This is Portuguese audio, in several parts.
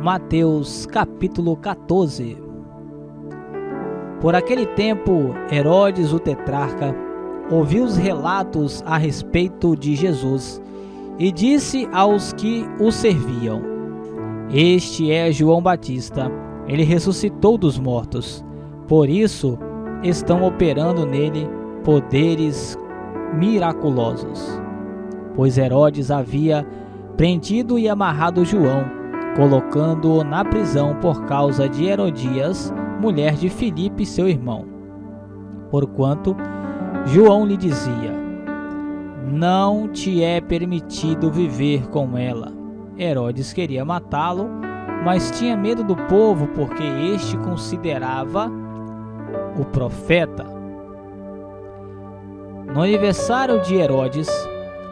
Mateus capítulo 14. Por aquele tempo, Herodes o tetrarca ouviu os relatos a respeito de Jesus e disse aos que o serviam: Este é João Batista, ele ressuscitou dos mortos, por isso estão operando nele poderes miraculosos. Pois Herodes havia prendido e amarrado João, colocando-o na prisão por causa de Herodias, mulher de Filipe, seu irmão. Porquanto João lhe dizia: Não te é permitido viver com ela. Herodes queria matá-lo, mas tinha medo do povo, porque este considerava o profeta. No aniversário de Herodes,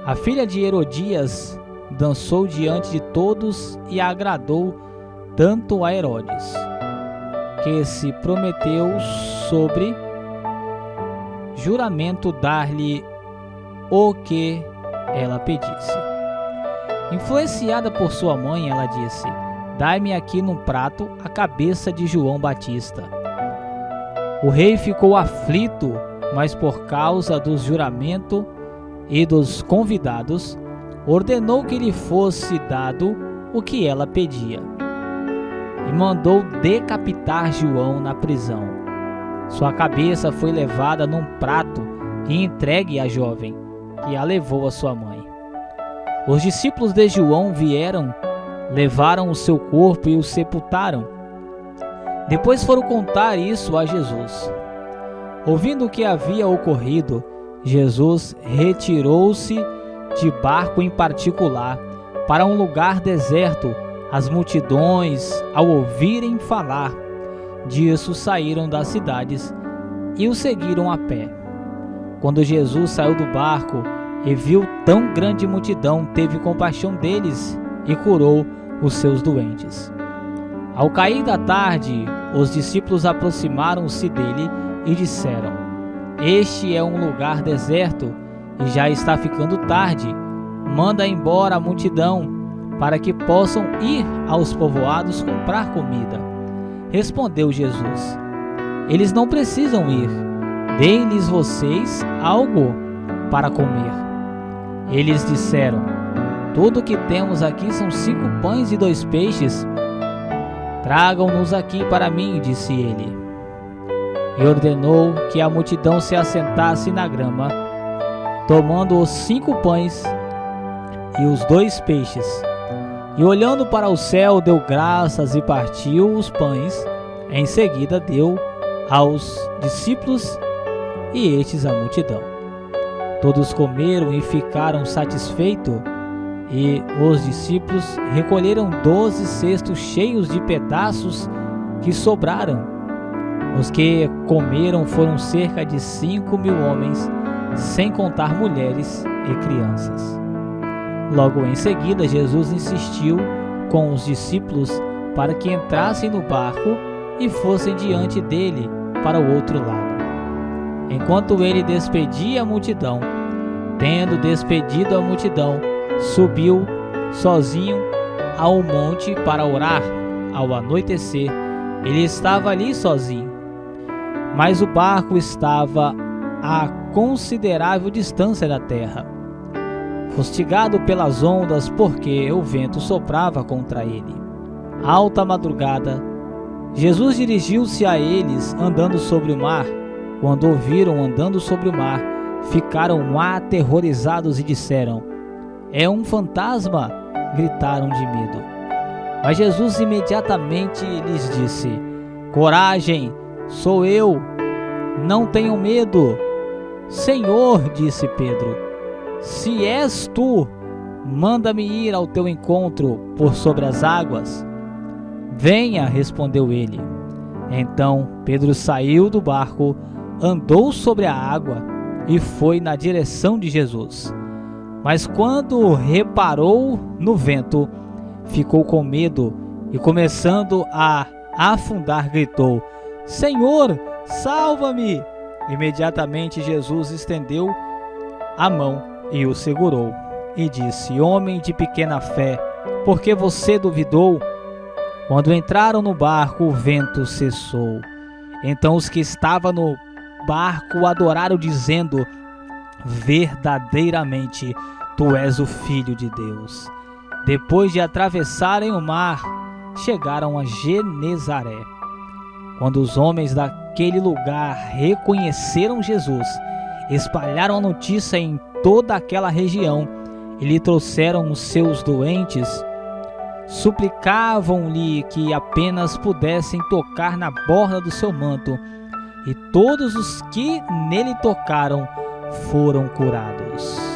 a filha de Herodias dançou diante de todos e agradou tanto a Herodes, que se prometeu sobre juramento dar-lhe o que ela pedisse. Influenciada por sua mãe, ela disse: Dai-me aqui num prato a cabeça de João Batista. O rei ficou aflito, mas por causa do juramento e dos convidados, ordenou que lhe fosse dado o que ela pedia, e mandou decapitar João na prisão. Sua cabeça foi levada num prato e entregue à jovem, que a levou à sua mãe. Os discípulos de João vieram, levaram o seu corpo e o sepultaram. Depois foram contar isso a Jesus. Ouvindo o que havia ocorrido, Jesus retirou-se de barco em particular para um lugar deserto. As multidões, ao ouvirem falar disso, saíram das cidades e o seguiram a pé. Quando Jesus saiu do barco e viu tão grande multidão, teve compaixão deles e curou os seus doentes. Ao cair da tarde, os discípulos aproximaram-se dele e disseram: Este é um lugar deserto e já está ficando tarde. Manda embora a multidão, para que possam ir aos povoados comprar comida. Respondeu Jesus: Eles não precisam ir. Deem-lhes vocês algo para comer. Eles disseram: Tudo o que temos aqui são 5 pães e 2 peixes. Tragam-nos aqui para mim, disse ele. E ordenou que a multidão se assentasse na grama, tomando os 5 pães e os 2 peixes. E olhando para o céu, deu graças e partiu os pães. Em seguida deu aos discípulos e estes à multidão. Todos comeram e ficaram satisfeitos, e os discípulos recolheram 12 cestos cheios de pedaços que sobraram. Os que comeram foram cerca de 5.000 homens, sem contar mulheres e crianças. Logo em seguida, Jesus insistiu com os discípulos para que entrassem no barco e fossem diante dele para o outro lado, enquanto ele despedia a multidão. Tendo despedido a multidão, subiu sozinho ao monte para orar. Ao anoitecer, ele estava ali sozinho, mas o barco estava a considerável distância da terra, fustigado pelas ondas, porque o vento soprava contra ele. Alta madrugada, Jesus dirigiu-se a eles andando sobre o mar. Quando o viram andando sobre o mar, ficaram aterrorizados e disseram: É um fantasma! Gritaram de medo. Mas Jesus imediatamente lhes disse: Coragem, sou eu, não tenham medo. Senhor, disse Pedro, se és tu, manda-me ir ao teu encontro por sobre as águas. Venha, respondeu ele. Então Pedro saiu do barco, andou sobre a água e foi na direção de Jesus. Mas quando reparou no vento, ficou com medo e, começando a afundar, gritou: Senhor, salva-me! Imediatamente Jesus estendeu a mão e o segurou e disse: Homem de pequena fé, por que você duvidou? Quando entraram no barco, o vento cessou. Então os que estavam no barco o adoraram, dizendo: verdadeiramente, tu és o Filho de Deus. Depois de atravessarem o mar, chegaram a Genezaré. Quando os homens daquele lugar reconheceram Jesus, espalharam a notícia em toda aquela região e lhe trouxeram os seus doentes. Suplicavam-lhe que apenas pudessem tocar na borda do seu manto, e todos os que nele tocaram foram curados.